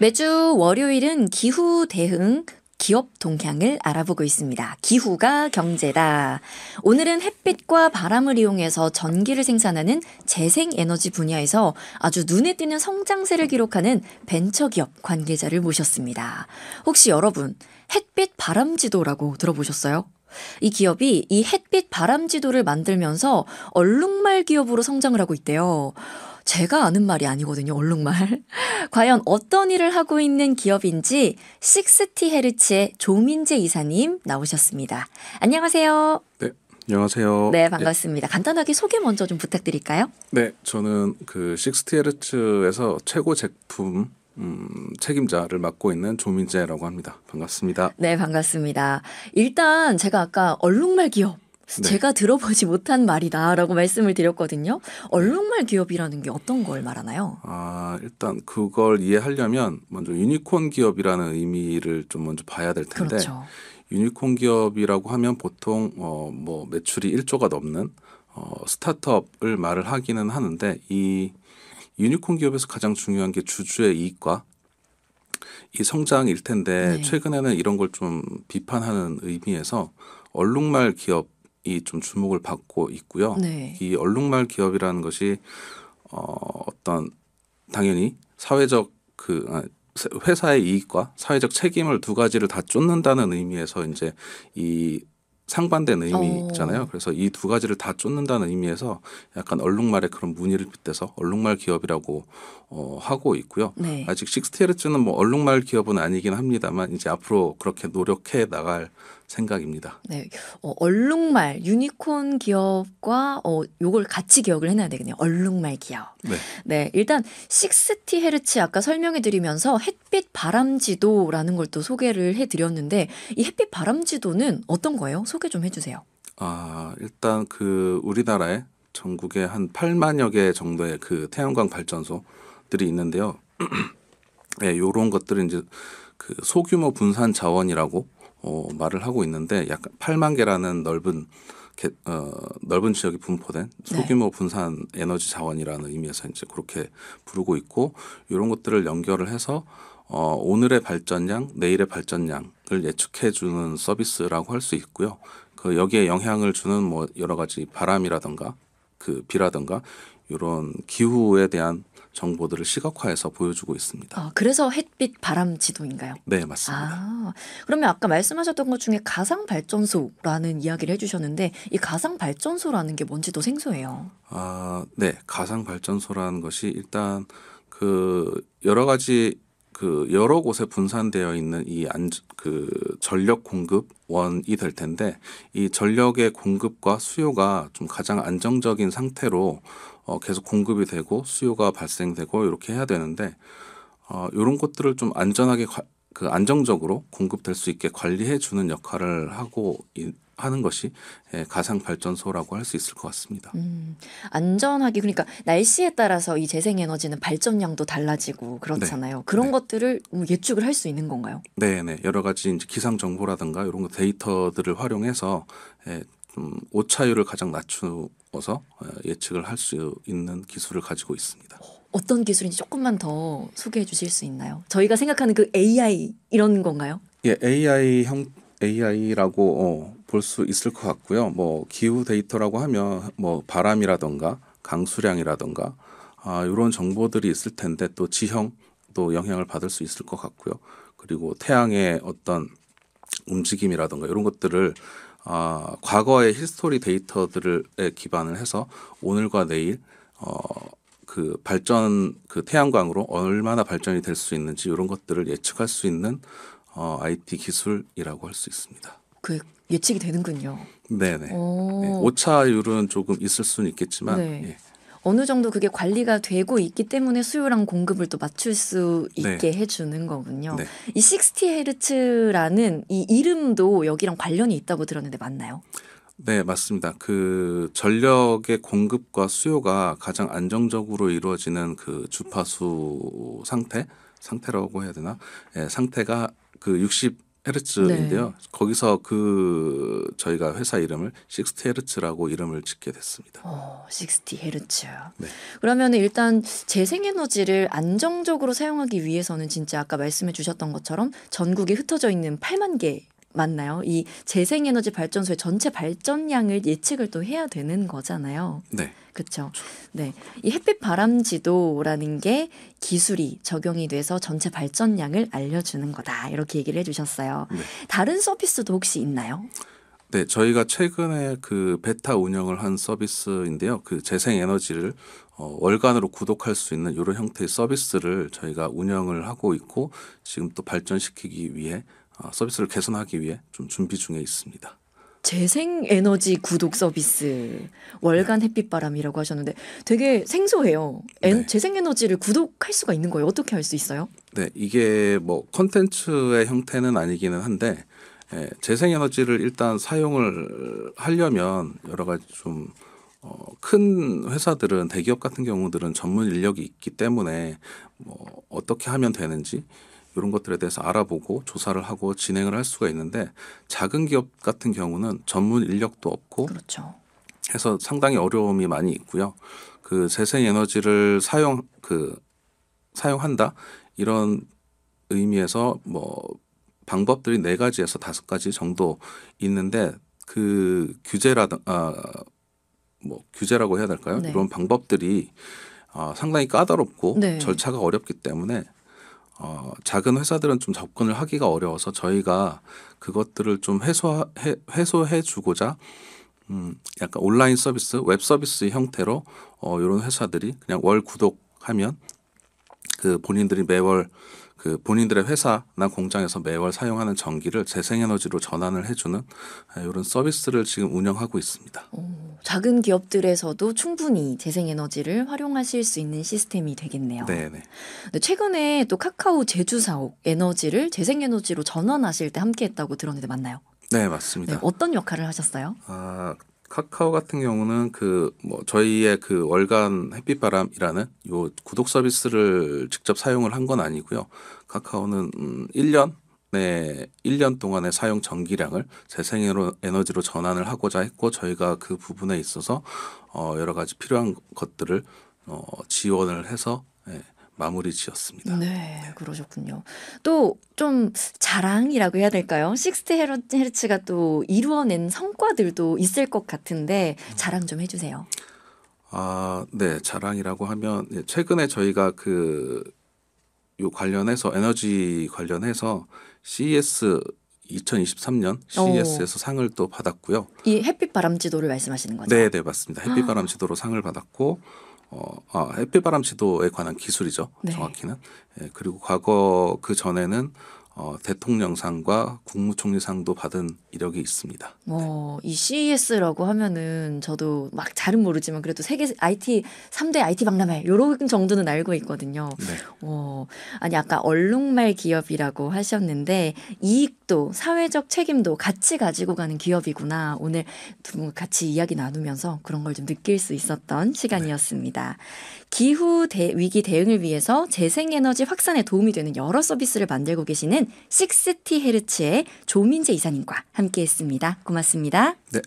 매주 월요일은 기후 대응 기업 동향을 알아보고 있습니다. 기후가 경제다. 오늘은 햇빛과 바람을 이용해서 전기를 생산하는 재생에너지 분야에서 아주 눈에 띄는 성장세를 기록하는 벤처기업 관계자를 모셨습니다. 혹시 여러분 햇빛 바람지도라고 들어보셨어요? 이 기업이 이 햇빛 바람지도를 만들면서 얼룩말 기업으로 성장을 하고 있대요. 제가 아는 말이 아니거든요, 얼룩말. 과연 어떤 일을 하고 있는 기업인지 60Hz의 조민재 이사님 나오셨습니다. 안녕하세요. 네, 안녕하세요. 네, 반갑습니다. 간단하게 소개 먼저 좀 부탁드릴까요? 네, 저는 그 60Hz에서 최고 제품 책임자를 맡고 있는 조민재라고 합니다. 반갑습니다. 네, 반갑습니다. 일단 제가 아까 얼룩말 기업 네. 제가 들어보지 못한 말이다라고 말씀을 드렸거든요. 얼룩말 기업이라는 게 어떤 걸 말하나요? 일단 그걸 이해하려면 먼저 유니콘 기업이라는 의미를 좀 먼저 봐야 될 텐데 그렇죠. 유니콘 기업이라고 하면 보통 뭐 매출이 1조가 넘는 스타트업을 말을 하기는 하는데 이 유니콘 기업에서 가장 중요한 게 주주의 이익과 이 성장일 텐데 네. 최근에는 이런 걸 좀 비판하는 의미에서 얼룩말 기업이 좀 주목을 받고 있고요. 네. 이 얼룩말 기업이라는 것이 어떤 당연히 사회적 회사의 이익과 사회적 책임을 두 가지를 다 쫓는다는 의미에서 이제 이 상반된 의미잖아요. 그래서 이 두 가지를 다 쫓는다는 의미에서 약간 얼룩말의 그런 무늬를 빗대서 얼룩말 기업이라고 하고 있고요. 네. 아직 60Hz는 뭐 얼룩말 기업은 아니긴 합니다만 이제 앞으로 그렇게 노력해 나갈 생각입니다. 네, 얼룩말 유니콘 기업과 요걸 같이 기억을 해놔야 되겠네요. 얼룩말 기업. 네. 네, 일단 60Hz 아까 설명해드리면서 햇빛 바람지도라는 걸 또 소개를 해드렸는데 이 햇빛 바람지도는 어떤 거예요? 소개 좀 해주세요. 일단 그 우리나라에 전국에 한 8만여 개 정도의 그 태양광 발전소들이 있는데요. 네, 요런 것들은 이제 그 소규모 분산 자원이라고 말을 하고 있는데 약간 8만 개라는 넓은 지역이 분포된 소규모 분산 에너지 자원이라는 의미에서 이제 그렇게 부르고 있고 이런 것들을 연결을 해서 오늘의 발전량, 내일의 발전량을 예측해 주는 서비스라고 할 수 있고요. 그 여기에 영향을 주는 뭐 여러 가지 바람이라든가 그 비라든가 이런 기후에 대한 정보들을 시각화해서 보여주고 있습니다. 그래서 햇빛 바람지도인가요? 네, 맞습니다. 그러면 아까 말씀하셨던 것 중에 가상 발전소라는 이야기를 해주셨는데 이 가상 발전소라는 게 뭔지도 생소해요. 네, 가상 발전소라는 것이 일단 그 여러 가지 그 여러 곳에 분산되어 있는 그 전력 공급원이 될 텐데 이 전력의 공급과 수요가 좀 가장 안정적인 상태로 계속 공급이 되고 수요가 발생되고 이렇게 해야 되는데 이런 것들을 좀 안전하게 안정적으로 공급될 수 있게 관리해 주는 역할을 하는 것이 가상 발전소라고 할 수 있을 것 같습니다. 안전하게 그러니까 날씨에 따라서 이 재생에너지는 발전량도 달라지고 그렇잖아요. 네. 그런 네. 것들을 예측을 할 수 있는 건가요? 네, 여러 가지 이제 기상 정보라든가 이런 데이터들을 활용해서 오차율을 가장 낮추어서 예측을 할 수 있는 기술을 가지고 있습니다. 어떤 기술인지 조금만 더 소개해 주실 수 있나요? 저희가 생각하는 그 AI 이런 건가요? 예, AI라고 볼 수 있을 것 같고요. 뭐 기후 데이터라고 하면 뭐 바람이라든가 강수량이라든가 이런 정보들이 있을 텐데 또 지형도 영향을 받을 수 있을 것 같고요. 그리고 태양의 어떤 움직임이라든가 이런 것들을 과거의 히스토리 데이터들에 기반을 해서 오늘과 내일 그 태양광으로 얼마나 발전이 될 수 있는지 이런 것들을 예측할 수 있는 IT 기술이라고 할 수 있습니다. 그 예측이 되는군요. 네네. 네, 오차율은 조금 있을 수는 있겠지만 예. 어느 정도 그게 관리가 되고 있기 때문에 수요랑 공급을 또 맞출 수 있게 해주는 거군요. 네. 이 60Hz라는 이 이름도 여기랑 관련이 있다고 들었는데 맞나요? 네, 맞습니다. 그 전력의 공급과 수요가 가장 안정적으로 이루어지는 그 주파수 상태라고 해야 되나? 예, 상태가 그 헤르츠인데요. 거기서 저희가 회사 이름을 60Hz라고 이름을 짓게 됐습니다. 60Hz. 네. 그러면 일단 재생에너지를 안정적으로 사용하기 위해서는 진짜 아까 말씀해 주셨던 것처럼 전국에 흩어져 있는 8만 개 맞나요? 이 재생에너지 발전소의 전체 발전량을 예측을 또 해야 되는 거잖아요. 네. 그렇죠. 네, 이 햇빛 바람 지도라는 게 기술이 적용이 돼서 전체 발전량을 알려주는 거다. 이렇게 얘기를 해주셨어요. 네. 다른 서비스도 혹시 있나요? 네, 저희가 최근에 그 베타 운영을 한 서비스인데요. 그 재생에너지를 월간으로 구독할 수 있는 이런 형태의 서비스를 저희가 운영을 하고 있고 지금 또 발전시키기 위해 서비스를 개선하기 위해 좀 준비 중에 있습니다. 재생에너지 구독 서비스 월간 햇빛바람이라고 하셨는데 되게 생소해요. 네. 재생에너지를 구독할 수가 있는 거예요. 어떻게 할 수 있어요? 네, 이게 뭐 콘텐츠의 형태는 아니기는 한데 재생에너지를 일단 사용을 하려면 여러 가지 좀 큰 회사들은 대기업 같은 경우들은 전문 인력이 있기 때문에 뭐 어떻게 하면 되는지 이런 것들에 대해서 알아보고 조사를 하고 진행을 할 수가 있는데 작은 기업 같은 경우는 전문 인력도 없고 그렇죠. 해서 상당히 어려움이 많이 있고요. 그 재생에너지를 사용한다 이런 의미에서 뭐 방법들이 4가지에서 5가지 정도 있는데 그 규제라고 해야 될까요? 네. 이런 방법들이 상당히 까다롭고 네. 절차가 어렵기 때문에 작은 회사들은 좀 접근을 하기가 어려워서 저희가 그것들을 좀 해소해 주고자 약간 온라인 서비스, 웹 서비스 형태로 이런 회사들이 그냥 월 구독하면 그 본인들이 매월 그 본인들의 회사나 공장에서 매월 사용하는 전기를 재생에너지로 전환을 해주는 이런 서비스를 지금 운영하고 있습니다. 작은 기업들에서도 충분히 재생에너지를 활용하실 수 있는 시스템이 되겠네요. 네네. 근데 최근에 또 카카오 제주 사옥 에너지를 재생에너지로 전환하실 때 함께했다고 들었는데 맞나요? 네, 맞습니다. 네, 어떤 역할을 하셨어요? 카카오 같은 경우는 저희의 그 월간 햇빛바람이라는 요 구독 서비스를 직접 사용을 한 건 아니고요. 카카오는 1년 동안의 사용 전기량을 재생에너지로 전환을 하고자 했고 저희가 그 부분에 있어서 여러 가지 필요한 것들을 지원을 해서 마무리 지었습니다. 네, 그러셨군요. 또 좀 자랑이라고 해야 될까요? 60Hz가 또 이루어낸 성과들도 있을 것 같은데 자랑 좀 해주세요. 네, 자랑이라고 하면 최근에 저희가 요 관련해서 에너지 관련해서 CES 2023년 CES에서 상을 또 받았고요. 이 햇빛 바람 지도를 말씀하시는 거죠? 네, 맞습니다. 햇빛바람 지도로 상을 받았고 햇빛바람 지도에 관한 기술이죠. 네. 정확히는. 그리고 과거 그 전에는 대통령상과 국무총리상도 받은 이력이 있습니다. 이 CES라고 하면은 저도 막 잘은 모르지만 그래도 세계 IT 3대 IT 박람회 요런 정도는 알고 있거든요. 네. 아니 아까 얼룩말 기업이라고 하셨는데 이익도 사회적 책임도 같이 가지고 가는 기업이구나. 오늘 두 분 같이 이야기 나누면서 그런 걸 좀 느낄 수 있었던 시간이었습니다. 기후 위기 대응을 위해서 재생에너지 확산에 도움이 되는 여러 서비스를 만들고 계시는 60Hz의 조민재 이사님과 함께했습니다. 고맙습니다. 네,